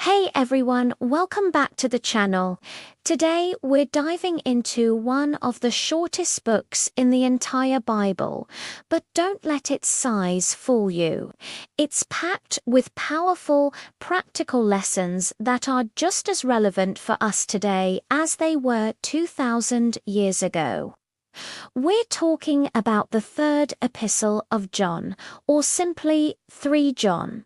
Hey everyone, welcome back to the channel. Today we're diving into one of the shortest books in the entire Bible, but don't let its size fool you. It's packed with powerful, practical lessons that are just as relevant for us today as they were 2,000 years ago. We're talking about the third epistle of John, or simply 3 John.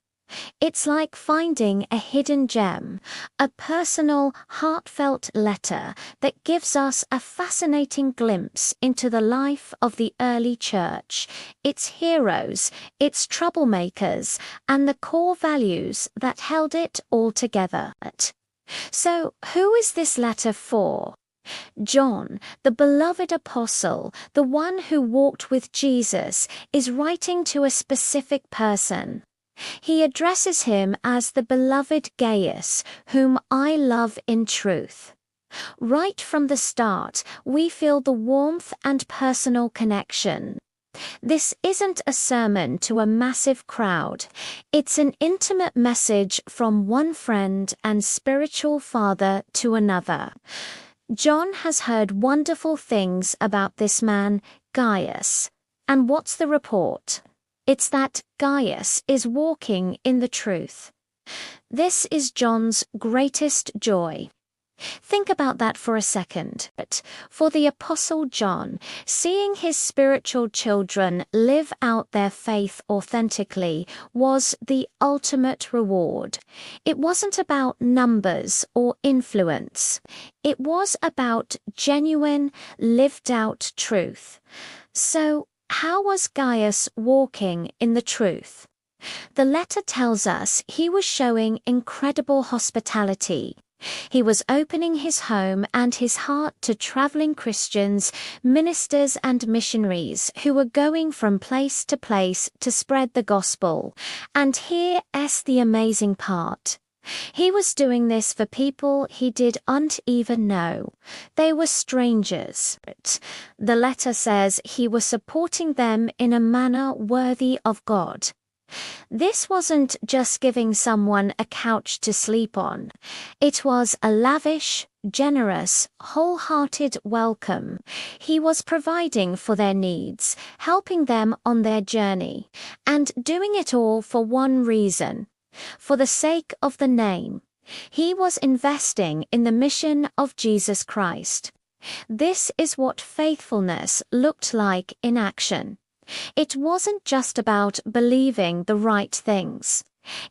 It's like finding a hidden gem, a personal, heartfelt letter that gives us a fascinating glimpse into the life of the early church, its heroes, its troublemakers, and the core values that held it all together. So, who is this letter for? John, the beloved apostle, the one who walked with Jesus, is writing to a specific person. He addresses him as the beloved Gaius, whom I love in truth. Right from the start, we feel the warmth and personal connection. This isn't a sermon to a massive crowd. It's an intimate message from one friend and spiritual father to another. John has heard wonderful things about this man, Gaius. And what's the report? It's that Gaius is walking in the truth. This is John's greatest joy. Think about that for a second. For the Apostle John, seeing his spiritual children live out their faith authentically was the ultimate reward. It wasn't about numbers or influence. It was about genuine, lived-out truth. So, how was Gaius walking in the truth? The letter tells us he was showing incredible hospitality. He was opening his home and his heart to traveling Christians, ministers and missionaries who were going from place to place to spread the gospel. And here's the amazing part. He was doing this for people he didn't even know. They were strangers. The letter says he was supporting them in a manner worthy of God. This wasn't just giving someone a couch to sleep on. It was a lavish, generous, wholehearted welcome. He was providing for their needs, helping them on their journey, and doing it all for one reason. For the sake of the name. He was investing in the mission of Jesus Christ. This is what faithfulness looked like in action. It wasn't just about believing the right things.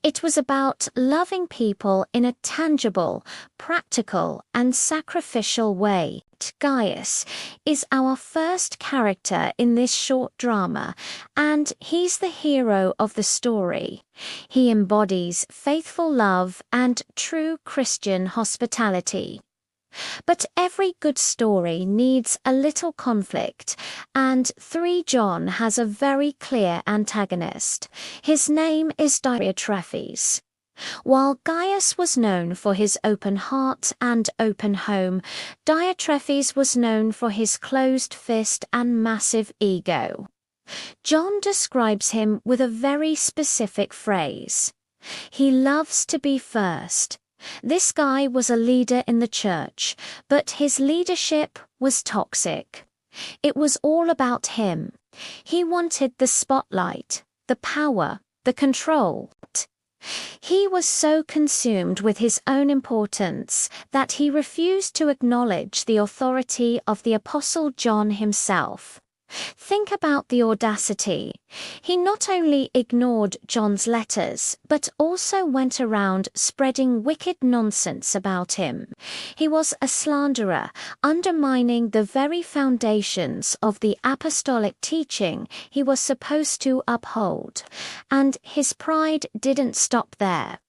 It was about loving people in a tangible, practical, and sacrificial way. Gaius is our first character in this short drama, and he's the hero of the story. He embodies faithful love and true Christian hospitality. But every good story needs a little conflict, and 3 John has a very clear antagonist. His name is Diotrephes. While Gaius was known for his open heart and open home, Diotrephes was known for his closed fist and massive ego. John describes him with a very specific phrase. He loves to be first. This guy was a leader in the church, but his leadership was toxic. It was all about him. He wanted the spotlight, the power, the control. He was so consumed with his own importance that he refused to acknowledge the authority of the Apostle John himself. Think about the audacity. He not only ignored John's letters, but also went around spreading wicked nonsense about him. He was a slanderer, undermining the very foundations of the apostolic teaching he was supposed to uphold. And his pride didn't stop there.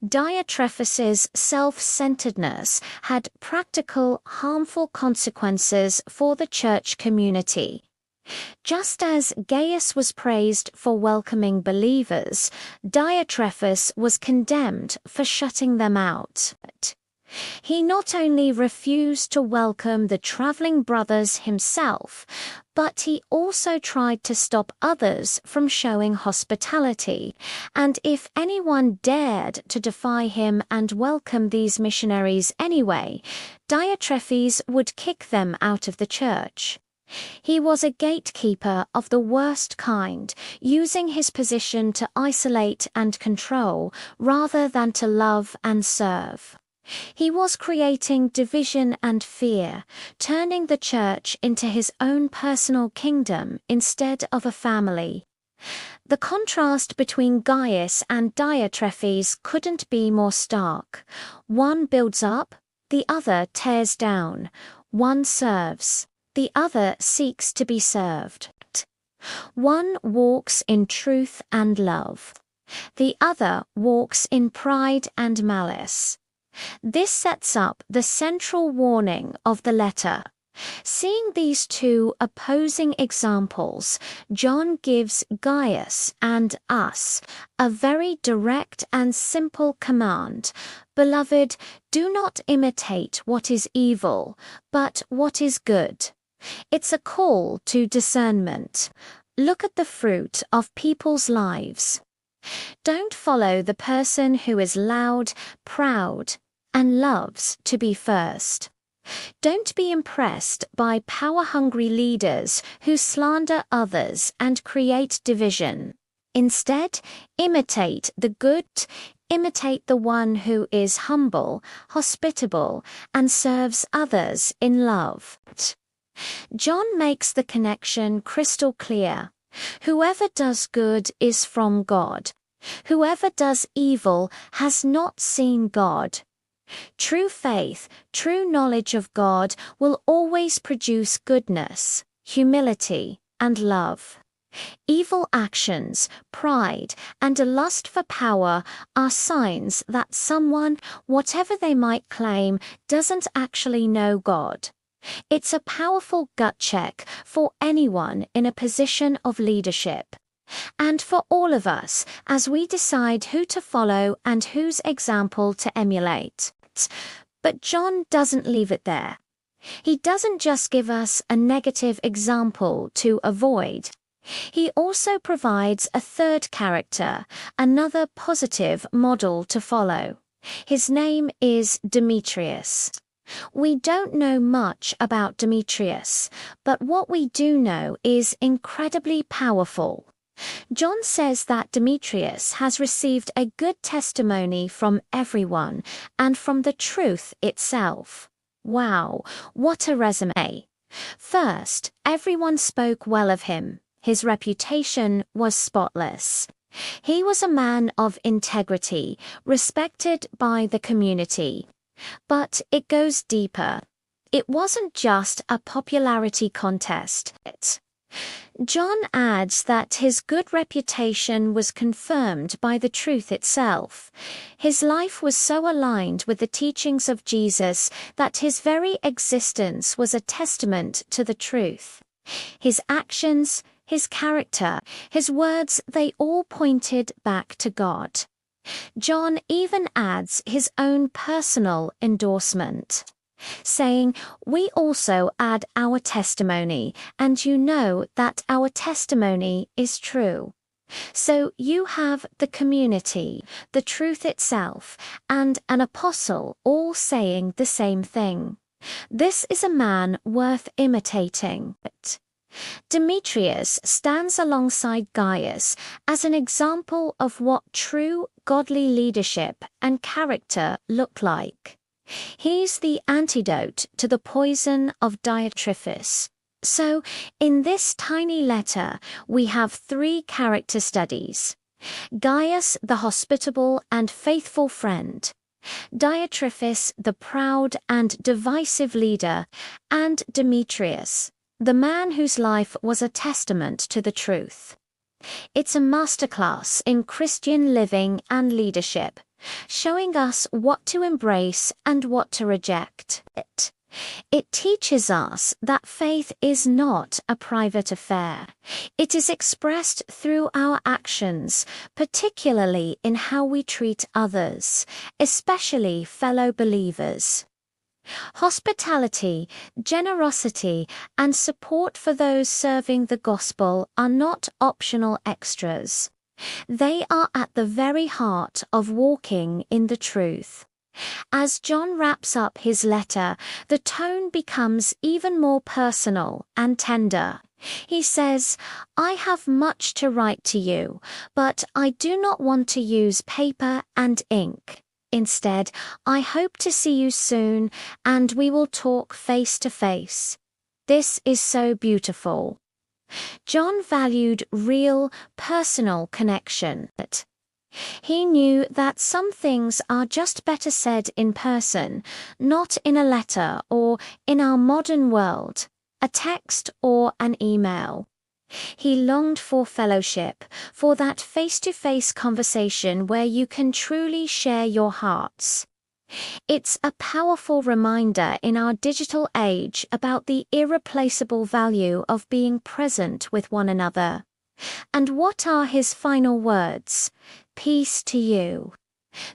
Diotrephes' self-centeredness had practical, harmful consequences for the church community. Just as Gaius was praised for welcoming believers, Diotrephes was condemned for shutting them out. He not only refused to welcome the traveling brothers himself, but he also tried to stop others from showing hospitality, and if anyone dared to defy him and welcome these missionaries anyway, Diotrephes would kick them out of the church. He was a gatekeeper of the worst kind, using his position to isolate and control rather than to love and serve. He was creating division and fear, turning the church into his own personal kingdom instead of a family. The contrast between Gaius and Diotrephes couldn't be more stark. One builds up, the other tears down. One serves, the other seeks to be served. One walks in truth and love. The other walks in pride and malice. This sets up the central warning of the letter. Seeing these two opposing examples, John gives Gaius and us a very direct and simple command. Beloved, do not imitate what is evil, but what is good. It's a call to discernment. Look at the fruit of people's lives. Don't follow the person who is loud, proud, and loves to be first. Don't be impressed by power-hungry leaders who slander others and create division. Instead, imitate the good, imitate the one who is humble, hospitable, and serves others in love. John makes the connection crystal clear. Whoever does good is from God. Whoever does evil has not seen God. True faith, true knowledge of God will always produce goodness, humility, and love. Evil actions, pride, and a lust for power are signs that someone, whatever they might claim, doesn't actually know God. It's a powerful gut check for anyone in a position of leadership. And for all of us, as we decide who to follow and whose example to emulate. But John doesn't leave it there. He doesn't just give us a negative example to avoid. He also provides a third character, another positive model to follow. His name is Demetrius. We don't know much about Demetrius, but what we do know is incredibly powerful. John says that Demetrius has received a good testimony from everyone and from the truth itself. Wow, what a resume! First, everyone spoke well of him. His reputation was spotless. He was a man of integrity, respected by the community. But it goes deeper. It wasn't just a popularity contest. John adds that his good reputation was confirmed by the truth itself. His life was so aligned with the teachings of Jesus that his very existence was a testament to the truth. His actions, his character, his words, they all pointed back to God. John even adds his own personal endorsement, saying, "We also add our testimony, and you know that our testimony is true." So you have the community, the truth itself, and an apostle all saying the same thing. This is a man worth imitating. Demetrius stands alongside Gaius as an example of what true godly leadership and character look like. He's the antidote to the poison of Diotrephes. So, in this tiny letter, we have 3 character studies. Gaius, the hospitable and faithful friend. Diotrephes, the proud and divisive leader. And Demetrius, the man whose life was a testament to the truth. It's a masterclass in Christian living and leadership, showing us what to embrace and what to reject. It teaches us that faith is not a private affair. It is expressed through our actions, particularly in how we treat others, especially fellow believers. Hospitality, generosity, and support for those serving the gospel are not optional extras. They are at the very heart of walking in the truth. As John wraps up his letter, the tone becomes even more personal and tender. He says, "I have much to write to you, but I do not want to use paper and ink. Instead, I hope to see you soon, and we will talk face to face." This is so beautiful. John valued real, personal connection. He knew that some things are just better said in person, not in a letter or, in our modern world, a text or an email. He longed for fellowship, for that face-to-face conversation where you can truly share your hearts. It's a powerful reminder in our digital age about the irreplaceable value of being present with one another. And what are his final words? "Peace to you."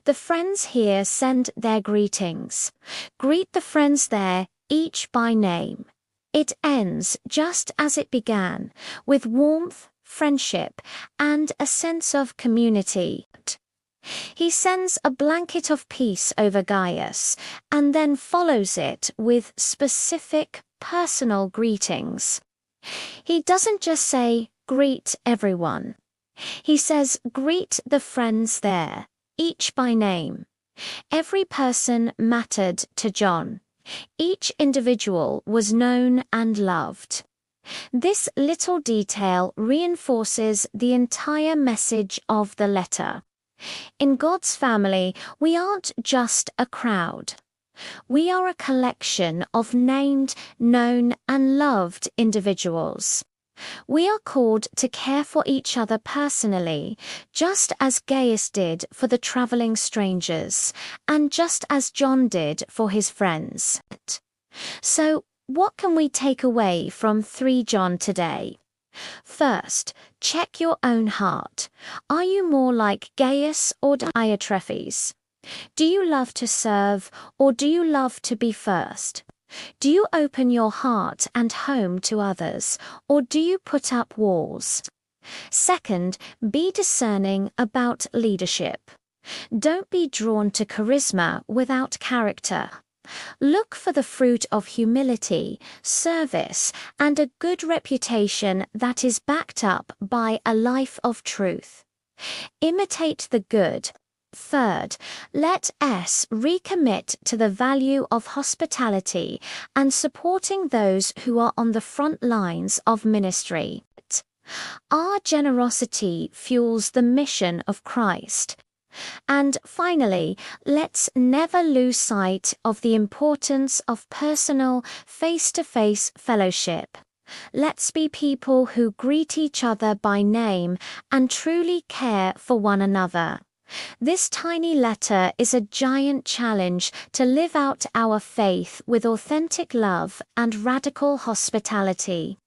The friends here send their greetings. Greet the friends there, each by name. It ends just as it began, with warmth, friendship, and a sense of community. He sends a blanket of peace over Gaius, and then follows it with specific, personal greetings. He doesn't just say, "Greet everyone." He says, "Greet the friends there, each by name." Every person mattered to John. Each individual was known and loved. This little detail reinforces the entire message of the letter. In God's family, we aren't just a crowd. We are a collection of named, known, and loved individuals. We are called to care for each other personally, just as Gaius did for the traveling strangers, and just as John did for his friends. So, what can we take away from 3 John today? First, check your own heart. Are you more like Gaius or Diotrephes? Do you love to serve, or do you love to be first? Do you open your heart and home to others, or do you put up walls? Second, be discerning about leadership. Don't be drawn to charisma without character. Look for the fruit of humility, service, and a good reputation that is backed up by a life of truth. Imitate the good. Third, let us recommit to the value of hospitality and supporting those who are on the front lines of ministry. Our generosity fuels the mission of Christ. And finally, let's never lose sight of the importance of personal, face-to-face fellowship. Let's be people who greet each other by name and truly care for one another. This tiny letter is a giant challenge to live out our faith with authentic love and radical hospitality.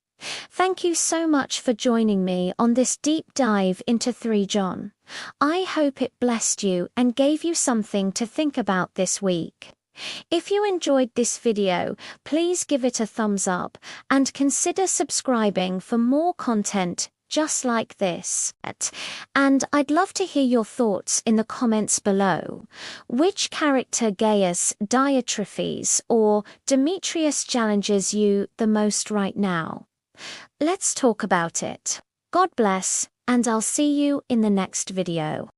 Thank you so much for joining me on this deep dive into 3 John. I hope it blessed you and gave you something to think about this week. If you enjoyed this video, please give it a thumbs up and consider subscribing for more content just like this. And I'd love to hear your thoughts in the comments below. Which character, Gaius, Diotrephes, or Demetrius, challenges you the most right now? Let's talk about it. God bless, and I'll see you in the next video.